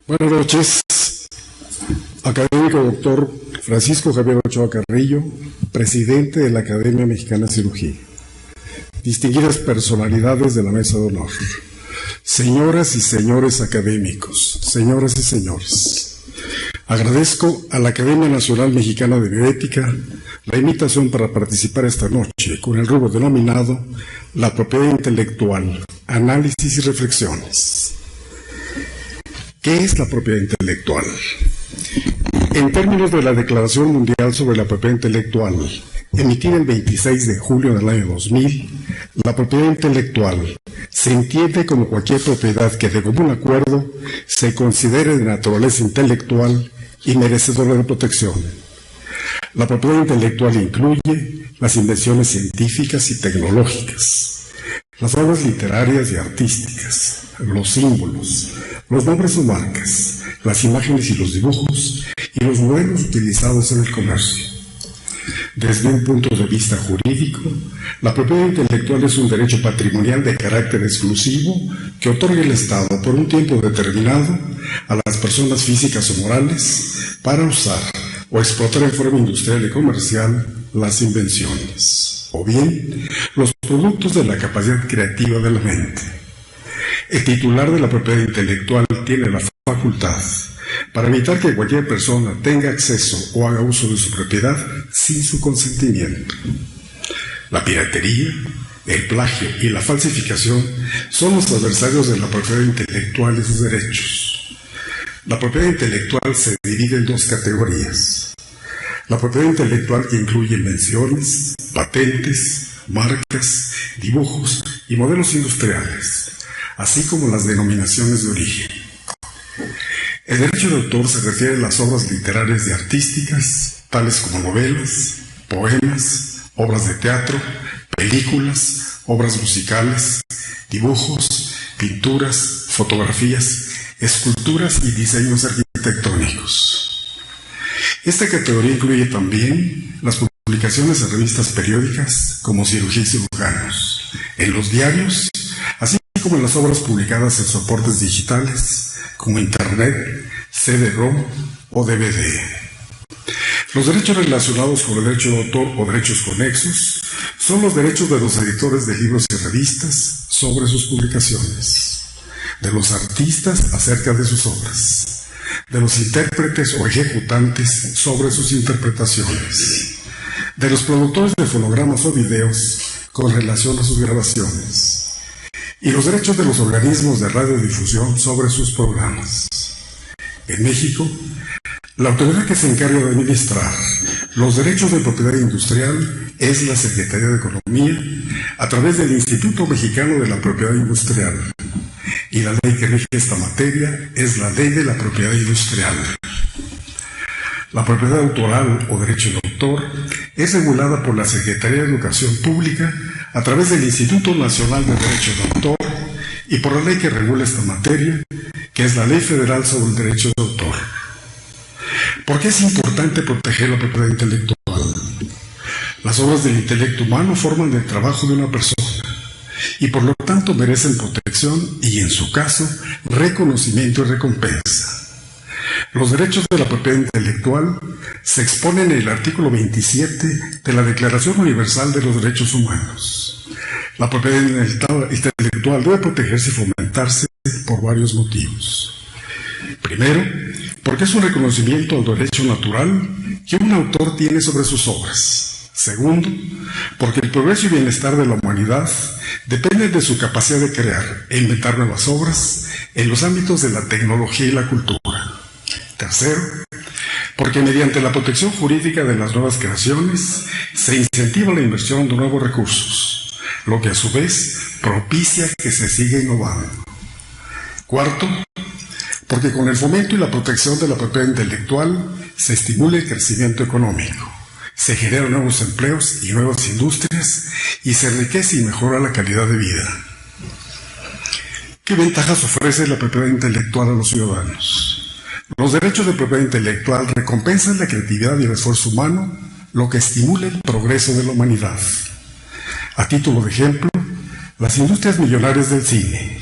Buenas noches, académico doctor Francisco Javier Ochoa Carrillo, presidente de la Academia Mexicana de Cirugía. Distinguidas personalidades de la mesa de honor, señoras y señores académicos, señoras y señores, agradezco a la Academia Nacional Mexicana de Bioética la invitación para participar esta noche con el rubro denominado la propiedad intelectual, análisis y reflexiones. ¿Qué es la propiedad intelectual? En términos de la Declaración Mundial sobre la Propiedad Intelectual, emitida el 26 de julio del año 2000, la propiedad intelectual se entiende como cualquier propiedad que de común acuerdo se considere de naturaleza intelectual y merecedora de protección. La propiedad intelectual incluye las invenciones científicas y tecnológicas, las obras literarias y artísticas, los símbolos, los nombres o marcas, las imágenes y los dibujos y los modelos utilizados en el comercio. Desde un punto de vista jurídico, la propiedad intelectual es un derecho patrimonial de carácter exclusivo que otorga el Estado por un tiempo determinado a las personas físicas o morales para usar o explotar en forma industrial y comercial las invenciones, o bien los productos de la capacidad creativa de la mente. El titular de la propiedad intelectual tiene la facultad para evitar que cualquier persona tenga acceso o haga uso de su propiedad sin su consentimiento. La piratería, el plagio y la falsificación son los adversarios de la propiedad intelectual y sus derechos. La propiedad intelectual se divide en dos categorías. La propiedad intelectual que incluye invenciones, patentes, marcas, dibujos y modelos industriales, así como las denominaciones de origen. El derecho de autor se refiere a las obras literarias y artísticas, tales como novelas, poemas, obras de teatro, películas, obras musicales, dibujos, pinturas, fotografías, esculturas y diseños arquitectónicos. Esta categoría incluye también las publicaciones en revistas periódicas como Cirugía y Cirujanos, en los diarios, así como en las obras publicadas en soportes digitales como Internet, CD-ROM o DVD. Los derechos relacionados con el derecho de autor o derechos conexos son los derechos de los editores de libros y revistas sobre sus publicaciones, de los artistas acerca de sus obras, de los intérpretes o ejecutantes sobre sus interpretaciones, de los productores de fonogramas o videos con relación a sus grabaciones, y los derechos de los organismos de radiodifusión sobre sus programas. En México, la autoridad que se encarga de administrar los derechos de propiedad industrial es la Secretaría de Economía a través del Instituto Mexicano de la Propiedad Industrial, y la ley que rige esta materia es la Ley de la Propiedad Industrial. La propiedad autoral o derecho de autor es regulada por la Secretaría de Educación Pública a través del Instituto Nacional de Derecho de Autor y por la ley que regula esta materia, que es la Ley Federal sobre el Derecho de Autor. ¿Por qué es importante proteger la propiedad intelectual? Las obras del intelecto humano forman el trabajo de una persona y por lo tanto merecen protección y, en su caso, reconocimiento y recompensa. Los derechos de la propiedad intelectual se exponen en el artículo 27 de la Declaración Universal de los Derechos Humanos. La propiedad intelectual debe protegerse y fomentarse por varios motivos. Primero, porque es un reconocimiento al derecho natural que un autor tiene sobre sus obras. Segundo, porque el progreso y bienestar de la humanidad dependen de su capacidad de crear e inventar nuevas obras en los ámbitos de la tecnología y la cultura. Tercero, porque mediante la protección jurídica de las nuevas creaciones se incentiva la inversión de nuevos recursos, lo que a su vez propicia que se siga innovando. Cuarto, porque con el fomento y la protección de la propiedad intelectual se estimula el crecimiento económico, se generan nuevos empleos y nuevas industrias y se enriquece y mejora la calidad de vida. ¿Qué ventajas ofrece la propiedad intelectual a los ciudadanos? Los derechos de propiedad intelectual recompensan la creatividad y el esfuerzo humano, lo que estimula el progreso de la humanidad. A título de ejemplo, las industrias millonarias del cine,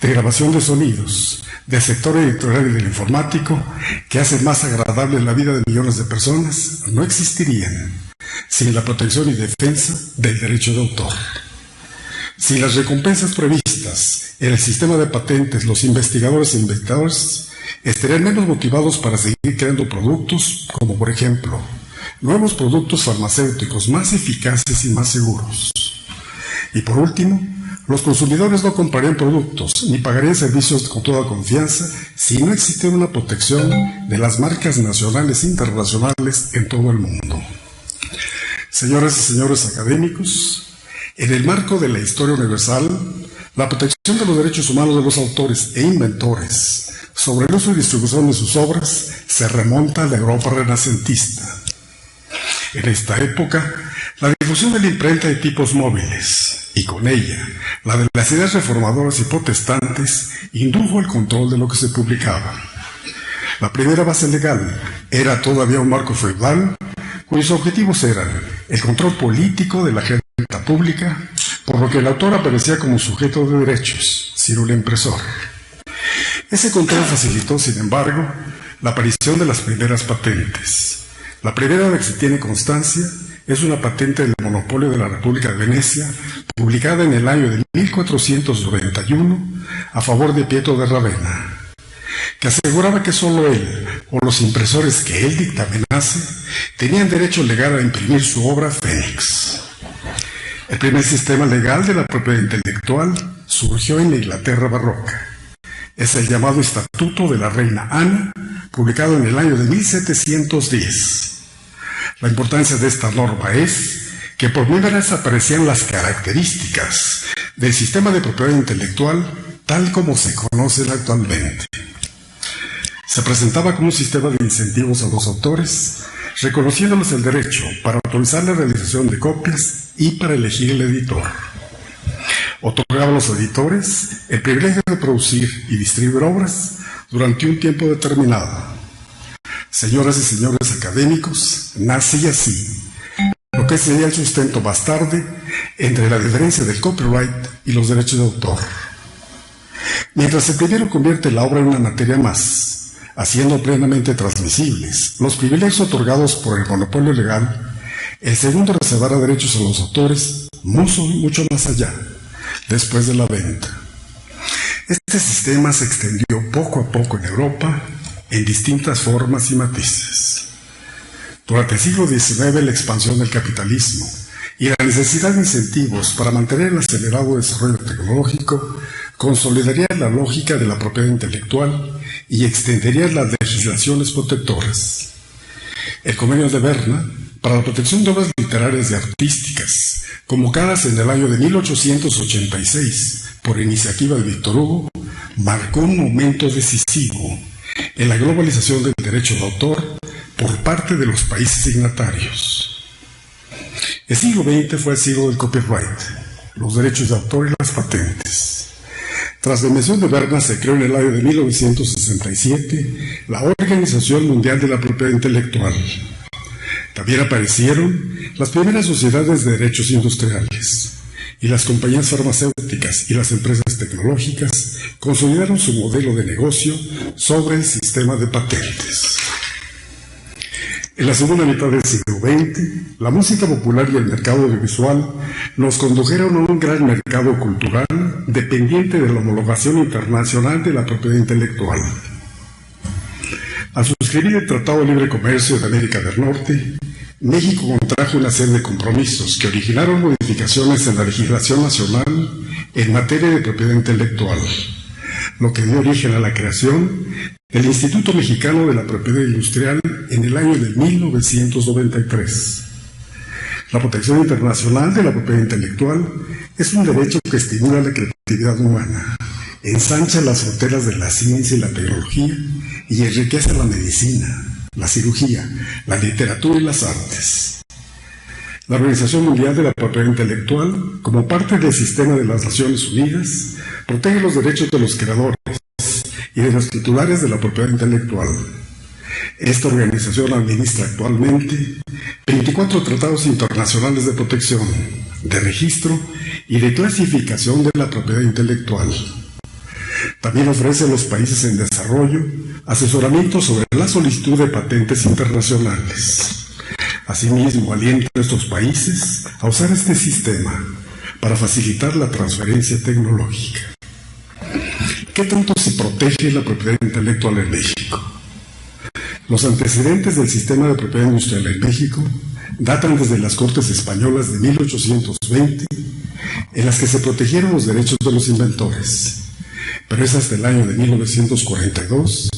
de grabación de sonidos, del sector editorial y del informático, que hace más agradable la vida de millones de personas, no existirían sin la protección y defensa del derecho de autor. Sin las recompensas previstas en el sistema de patentes, los investigadores e investigadores estarían menos motivados para seguir creando productos, como por ejemplo, nuevos productos farmacéuticos más eficaces y más seguros. Y por último, los consumidores no comprarían productos ni pagarían servicios con toda confianza si no existiera una protección de las marcas nacionales e internacionales en todo el mundo. Señoras y señores académicos, en el marco de la historia universal, la protección de los derechos humanos de los autores e inventores sobre el uso y distribución de sus obras se remonta a la Europa renacentista. En esta época, la difusión de la imprenta de tipos móviles, y con ella, la de las ideas reformadoras y protestantes, indujo el control de lo que se publicaba. La primera base legal era todavía un marco feudal, cuyos objetivos eran el control político de la agenda pública, por lo que el autor aparecía como sujeto de derechos, sin un impresor. Ese control facilitó, sin embargo, la aparición de las primeras patentes. La primera de que se tiene constancia es una patente del monopolio de la República de Venecia, publicada en el año de 1491 a favor de Pietro de Ravenna, que aseguraba que solo él o los impresores que él dictaminase tenían derecho legal a imprimir su obra Fénix. El primer sistema legal de la propiedad intelectual surgió en la Inglaterra barroca. Es el llamado Estatuto de la Reina Ana, publicado en el año de 1710. La importancia de esta norma es que por primera vez aparecían las características del sistema de propiedad intelectual tal como se conoce actualmente. Se presentaba como un sistema de incentivos a los autores, reconociéndoles el derecho para autorizar la realización de copias y para elegir el editor. Otorgaba a los editores el privilegio de producir y distribuir obras durante un tiempo determinado. Señoras y señores académicos, nace así lo que sería el sustento más tarde entre la diferencia del copyright y los derechos de autor. Mientras el primero convierte la obra en una materia más, haciendo plenamente transmisibles los privilegios otorgados por el monopolio legal, el segundo reservará derechos a los autores mucho más allá, después de la venta. Este sistema se extendió poco a poco en Europa en distintas formas y matices. Durante el siglo XIX, la expansión del capitalismo y la necesidad de incentivos para mantener el acelerado desarrollo tecnológico consolidaría la lógica de la propiedad intelectual y extendería las legislaciones protectoras. El Convenio de Berna para la protección de obras literarias y artísticas, convocadas en el año de 1886 por iniciativa de Víctor Hugo, marcó un momento decisivo en la globalización del derecho de autor por parte de los países signatarios. El siglo XX fue el siglo del copyright, los derechos de autor y las patentes. Tras la invención de Berna se creó en el año de 1967 la Organización Mundial de la Propiedad Intelectual. También aparecieron las primeras sociedades de derechos industriales, y las compañías farmacéuticas y las empresas tecnológicas consolidaron su modelo de negocio sobre el sistema de patentes. En la segunda mitad del siglo XX, la música popular y el mercado audiovisual nos condujeron a un gran mercado cultural dependiente de la homologación internacional de la propiedad intelectual. Al suscribir el Tratado de Libre Comercio de América del Norte, México contrajo una serie de compromisos que originaron modificaciones en la legislación nacional en materia de propiedad intelectual, lo que dio origen a la creación del Instituto Mexicano de la Propiedad Industrial en el año de 1993. La protección internacional de la propiedad intelectual es un derecho que estimula la creatividad humana, ensancha las fronteras de la ciencia y la tecnología y enriquece la medicina, la cirugía, la literatura y las artes. La Organización Mundial de la Propiedad Intelectual, como parte del sistema de las Naciones Unidas, protege los derechos de los creadores y de los titulares de la propiedad intelectual. Esta organización administra actualmente 24 tratados internacionales de protección, de registro y de clasificación de la propiedad intelectual. También ofrece a los países en desarrollo asesoramiento sobre la solicitud de patentes internacionales. Asimismo, alienta a estos países a usar este sistema para facilitar la transferencia tecnológica. ¿Qué tanto se protege la propiedad intelectual en México? Los antecedentes del sistema de propiedad industrial en México datan desde las Cortes Españolas de 1820, en las que se protegieron los derechos de los inventores. Pero es hasta el año de 1942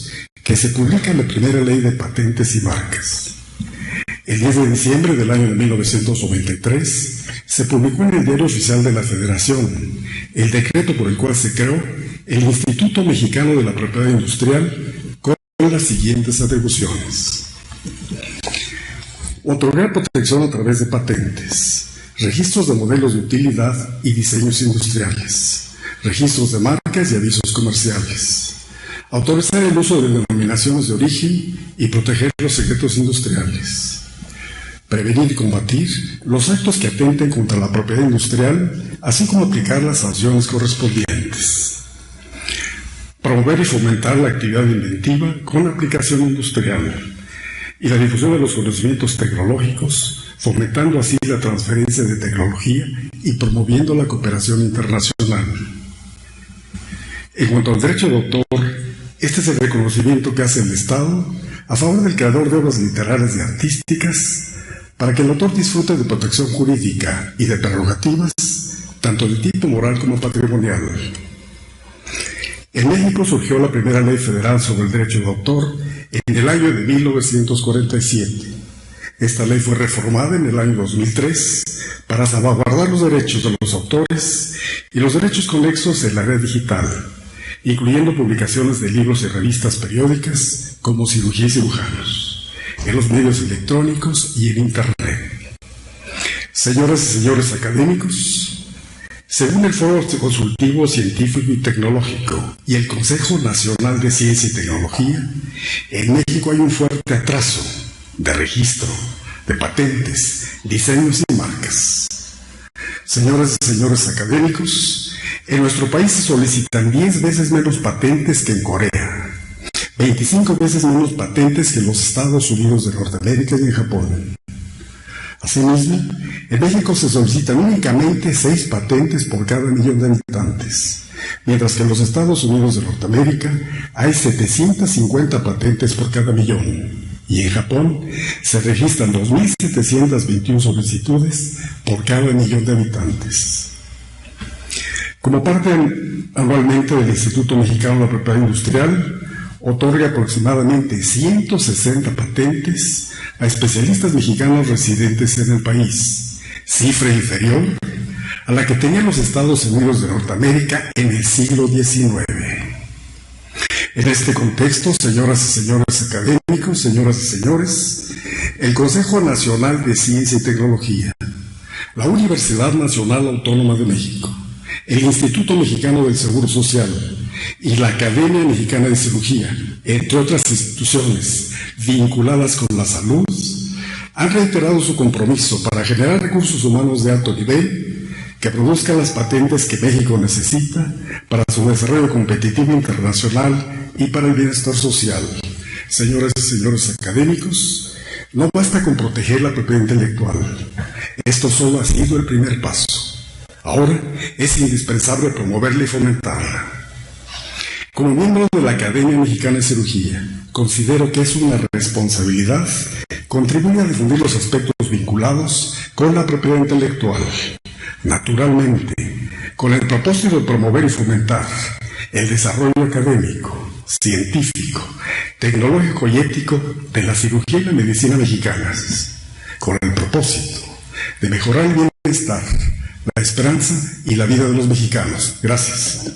que se publica la primera ley de patentes y marcas. El 10 de diciembre del año de 1993 se publicó en el Diario Oficial de la Federación el decreto por el cual se creó el Instituto Mexicano de la Propiedad Industrial con las siguientes atribuciones: otorgar protección a través de patentes, registros de modelos de utilidad y diseños industriales, registros de marcas y avisos comerciales, autorizar el uso de denominaciones de origen y proteger los secretos industriales, prevenir y combatir los actos que atenten contra la propiedad industrial, así como aplicar las sanciones correspondientes, promover y fomentar la actividad inventiva con aplicación industrial y la difusión de los conocimientos tecnológicos, fomentando así la transferencia de tecnología y promoviendo la cooperación internacional. En cuanto al derecho de autor, este es el reconocimiento que hace el Estado a favor del creador de obras literarias y artísticas para que el autor disfrute de protección jurídica y de prerrogativas, tanto de tipo moral como patrimonial. En México surgió la primera ley federal sobre el derecho de autor en el año de 1947. Esta ley fue reformada en el año 2003 para salvaguardar los derechos de los autores y los derechos conexos en la red digital, incluyendo publicaciones de libros y revistas periódicas como Cirugía y Cirujanos, en los medios electrónicos y en Internet. Señoras y señores académicos, según el Foro Consultivo Científico y Tecnológico y el Consejo Nacional de Ciencia y Tecnología, en México hay un fuerte atraso de registro, de patentes, diseños y marcas. Señoras y señores académicos, en nuestro país se solicitan 10 veces menos patentes que en Corea, 25 veces menos patentes que en los Estados Unidos de Norteamérica y en Japón. Asimismo, en México se solicitan únicamente 6 patentes por cada millón de habitantes, mientras que en los Estados Unidos de Norteamérica hay 750 patentes por cada millón, y en Japón se registran 2.721 solicitudes por cada millón de habitantes. Como parte anualmente del Instituto Mexicano de la Propiedad Industrial, otorga aproximadamente 160 patentes a especialistas mexicanos residentes en el país, cifra inferior a la que tenían los Estados Unidos de Norteamérica en el siglo XIX. En este contexto, señoras y señores académicos, señoras y señores, el Consejo Nacional de Ciencia y Tecnología, la Universidad Nacional Autónoma de México, el Instituto Mexicano del Seguro Social y la Academia Mexicana de Cirugía, entre otras instituciones vinculadas con la salud, han reiterado su compromiso para generar recursos humanos de alto nivel que produzcan las patentes que México necesita para su desarrollo competitivo internacional y para el bienestar social. Señoras y señores académicos, no basta con proteger la propiedad intelectual. Esto solo ha sido el primer paso. Ahora es indispensable promoverla y fomentarla. Como miembro de la Academia Mexicana de Cirugía, considero que es una responsabilidad contribuir a difundir los aspectos vinculados con la propiedad intelectual, naturalmente, con el propósito de promover y fomentar el desarrollo académico, científico, tecnológico y ético de la cirugía y la medicina mexicanas, con el propósito de mejorar el bienestar, la esperanza y la vida de los mexicanos. Gracias.